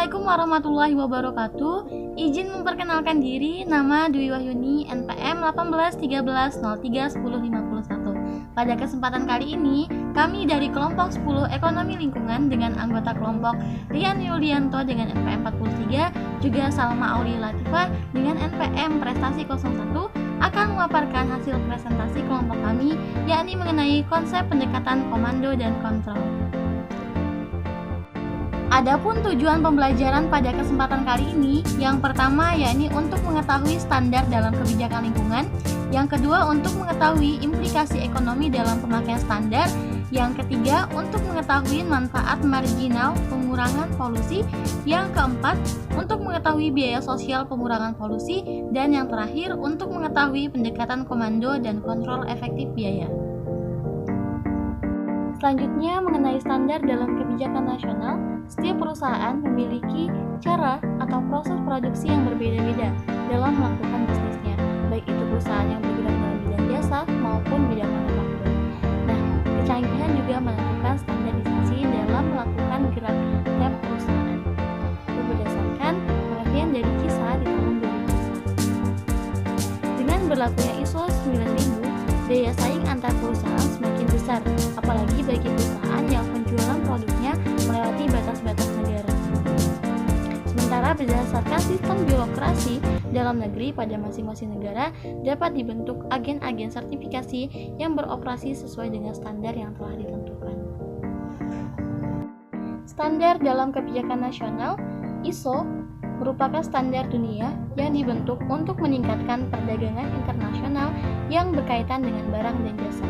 Assalamualaikum warahmatullahi wabarakatuh. Izin memperkenalkan diri, nama Dwi Wahyuni, NPM 1813031051. Pada kesempatan kali ini, kami dari kelompok 10 Ekonomi Lingkungan dengan anggota kelompok Rian Yulianto dengan NPM 43, juga Salma Aulia Latifah dengan NPM Prestasi 01 akan memaparkan hasil presentasi kelompok kami, yakni mengenai konsep pendekatan komando dan kontrol. Adapun tujuan pembelajaran pada kesempatan kali ini, yang pertama yakni untuk mengetahui standar dalam kebijakan lingkungan, yang kedua untuk mengetahui implikasi ekonomi dalam pemakaian standar, yang ketiga untuk mengetahui manfaat marginal pengurangan polusi, yang keempat untuk mengetahui biaya sosial pengurangan polusi, dan yang terakhir untuk mengetahui pendekatan komando dan kontrol efektif biaya. Selanjutnya, mengenai standar dalam kebijakan nasional, setiap perusahaan memiliki cara atau proses produksi yang berbeda-beda dalam melakukan bisnisnya, baik itu perusahaan yang bergerak dalam bidang jasa maupun bidang manufaktur. Nah, kecanggihan juga menentukan standarisasi dalam melakukan gerak tiap perusahaan. Itu berdasarkan penelitian dari KISA di tahun 2001. Dengan berlakunya ISO 9000, daya saing antar perusahaan semakin besar, apalagi bagi perusahaan yang penjualan produknya melewati batas-batas negara. Sementara berdasarkan sistem birokrasi dalam negeri pada masing-masing negara dapat dibentuk agen-agen sertifikasi yang beroperasi sesuai dengan standar yang telah ditentukan. Standar dalam kebijakan nasional, ISO merupakan standar dunia yang dibentuk untuk meningkatkan perdagangan internasional yang berkaitan dengan barang dan jasa.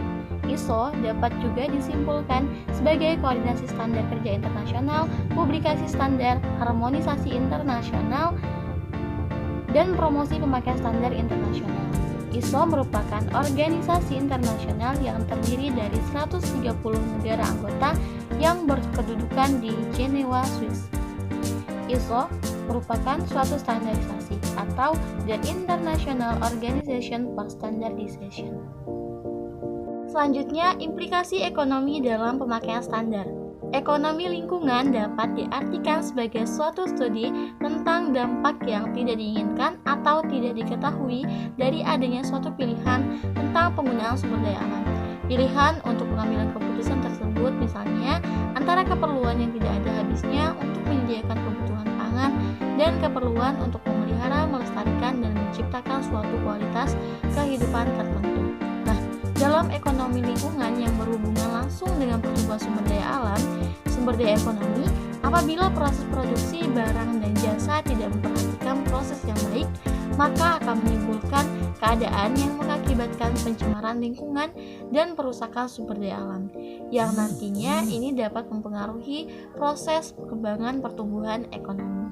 ISO dapat juga disimpulkan sebagai koordinasi standar kerja internasional, publikasi standar, harmonisasi internasional, dan promosi pemakaian standar internasional. ISO merupakan organisasi internasional yang terdiri dari 130 negara anggota yang berkedudukan di Jenewa, Swiss. ISO merupakan suatu standarisasi atau The International Organization for Standardization. Selanjutnya, implikasi ekonomi dalam pemakaian standar. Ekonomi lingkungan dapat diartikan sebagai suatu studi tentang dampak yang tidak diinginkan atau tidak diketahui dari adanya suatu pilihan tentang penggunaan sumber daya alam. Pilihan untuk pengambilan keputusan tersebut misalnya antara keperluan yang tidak ada habisnya untuk menyediakan kebutuhan pangan dan keperluan untuk memelihara, melestarikan, dan menciptakan suatu kualitas kehidupan tertentu. Nah, dalam ekonomi lingkungan yang berhubungan langsung dengan pertumbuhan sumber daya alam, sumber daya ekonomi, apabila proses produksi barang dan jasa tidak memperhatikan proses yang baik, maka akan menimbulkan keadaan yang mengakibatkan pencemaran lingkungan dan perusakan sumber daya alam, yang nantinya ini dapat mempengaruhi proses perkembangan pertumbuhan ekonomi.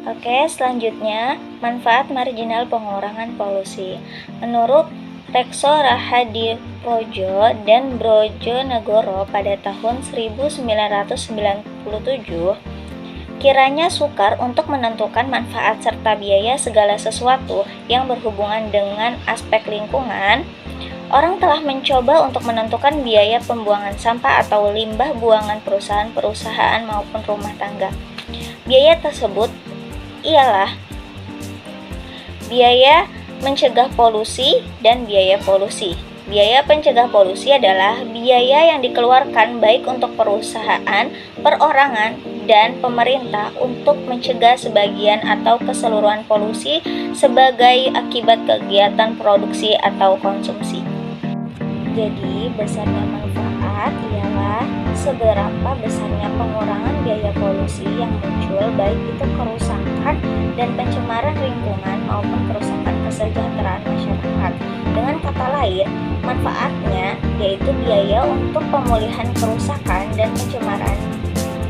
Oke, selanjutnya manfaat marginal pengurangan polusi. Menurut Rekso Rahadiprojo dan Brojonegoro pada tahun 1997, kiranya sukar untuk menentukan manfaat serta biaya segala sesuatu yang berhubungan dengan aspek lingkungan. Orang telah mencoba untuk menentukan biaya pembuangan sampah atau limbah buangan perusahaan-perusahaan maupun rumah tangga. Biaya tersebut ialah biaya mencegah polusi dan biaya polusi. Biaya pencegah polusi adalah biaya yang dikeluarkan baik untuk perusahaan, perorangan, dan pemerintah untuk mencegah sebagian atau keseluruhan polusi sebagai akibat kegiatan produksi atau konsumsi. Jadi, besarnya manfaat ialah seberapa besarnya pengurangan biaya polusi yang muncul, baik itu kerusakan dan pencemaran lingkungan maupun kerusakan kesejahteraan masyarakat. Dengan kata lain, manfaatnya yaitu biaya untuk pemulihan kerusakan dan pencemaran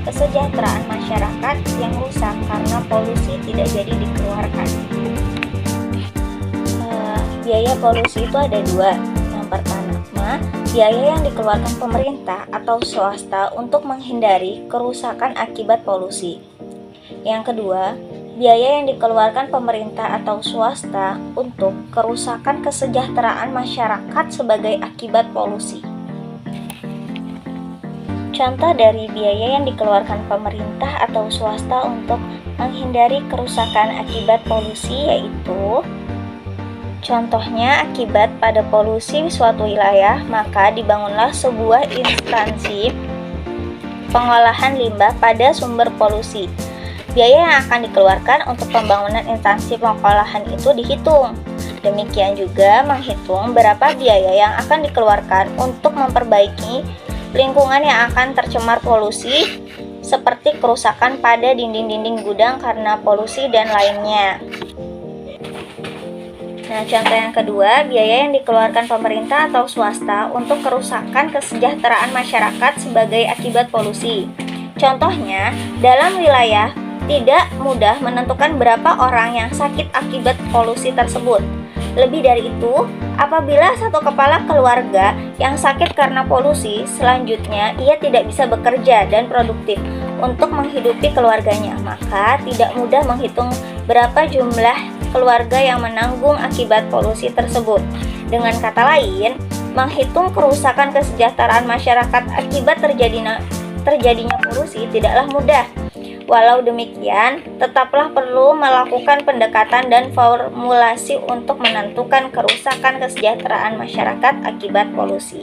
kesejahteraan masyarakat yang rusak karena polusi tidak jadi dikeluarkan. Biaya polusi itu ada dua. Yang pertama, biaya yang dikeluarkan pemerintah atau swasta untuk menghindari kerusakan akibat polusi. Yang kedua, biaya yang dikeluarkan pemerintah atau swasta untuk kerusakan kesejahteraan masyarakat sebagai akibat polusi. Contoh dari biaya yang dikeluarkan pemerintah atau swasta untuk menghindari kerusakan akibat polusi yaitu: contohnya, akibat pada polusi suatu wilayah, maka dibangunlah sebuah instansi pengolahan limbah pada sumber polusi. Biaya yang akan dikeluarkan untuk pembangunan instansi pengolahan itu dihitung. Demikian juga menghitung berapa biaya yang akan dikeluarkan untuk memperbaiki lingkungan yang akan tercemar polusi, seperti kerusakan pada dinding-dinding gudang karena polusi dan lainnya. Nah, contoh yang kedua, biaya yang dikeluarkan pemerintah atau swasta untuk kerusakan kesejahteraan masyarakat sebagai akibat polusi. Contohnya, dalam wilayah tidak mudah menentukan berapa orang yang sakit akibat polusi tersebut. Lebih dari itu, apabila satu kepala keluarga yang sakit karena polusi, selanjutnya ia tidak bisa bekerja dan produktif untuk menghidupi keluarganya, maka tidak mudah menghitung berapa jumlah keluarga yang menanggung akibat polusi tersebut. Dengan kata lain, menghitung kerusakan kesejahteraan masyarakat akibat terjadinya polusi tidaklah mudah. Walau demikian, tetaplah perlu melakukan pendekatan dan formulasi untuk menentukan kerusakan kesejahteraan masyarakat akibat polusi.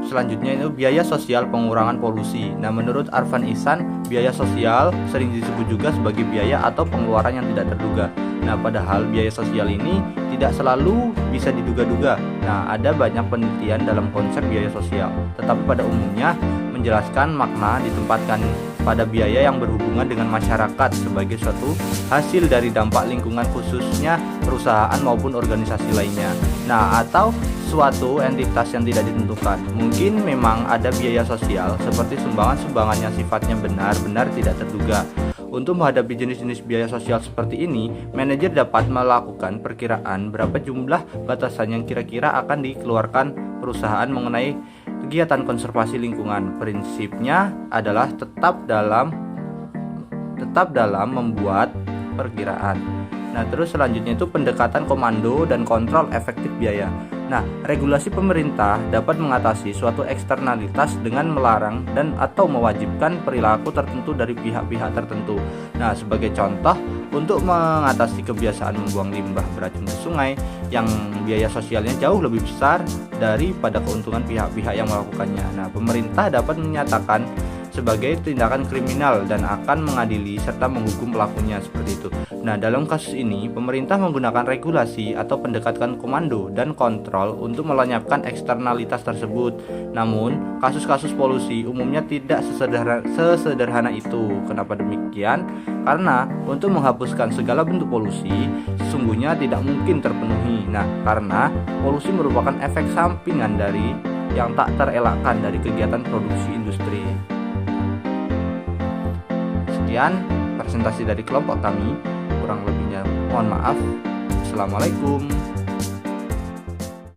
Selanjutnya itu biaya sosial pengurangan polusi. Nah, menurut Arfan Ihsan, biaya sosial sering disebut juga sebagai biaya atau pengeluaran yang tidak terduga. Nah, padahal biaya sosial ini tidak selalu bisa diduga-duga. Nah, ada banyak penelitian dalam konsep biaya sosial, tetapi pada umumnya menjelaskan makna ditempatkan pada biaya yang berhubungan dengan masyarakat sebagai suatu hasil dari dampak lingkungan, khususnya perusahaan maupun organisasi lainnya. Nah, atau suatu entitas yang tidak ditentukan. Mungkin memang ada biaya sosial seperti sumbangan-sumbangan yang sifatnya benar-benar tidak terduga. Untuk menghadapi jenis-jenis biaya sosial seperti ini, manajer dapat melakukan perkiraan berapa jumlah batasan yang kira-kira akan dikeluarkan perusahaan mengenai kegiatan konservasi lingkungan. Prinsipnya adalah tetap dalam membuat perkiraan. Nah, terus selanjutnya itu pendekatan komando dan kontrol efektif biaya. Nah, regulasi pemerintah dapat mengatasi suatu eksternalitas dengan melarang dan atau mewajibkan perilaku tertentu dari pihak-pihak tertentu. Nah, sebagai contoh, untuk mengatasi kebiasaan membuang limbah beracun ke sungai yang biaya sosialnya jauh lebih besar daripada keuntungan pihak-pihak yang melakukannya. Nah, pemerintah dapat menyatakan sebagai tindakan kriminal dan akan mengadili serta menghukum pelakunya, seperti itu. Nah, dalam kasus ini pemerintah menggunakan regulasi atau pendekatan komando dan kontrol untuk melenyapkan eksternalitas tersebut. Namun, kasus-kasus polusi umumnya tidak sesederhana itu. Kenapa demikian? Karena untuk menghapuskan segala bentuk polusi sesungguhnya tidak mungkin terpenuhi. Nah, karena polusi merupakan efek sampingan dari yang tak terelakkan dari kegiatan produksi industri. Sekian presentasi dari kelompok kami, kurang lebihnya mohon maaf. Assalamualaikum.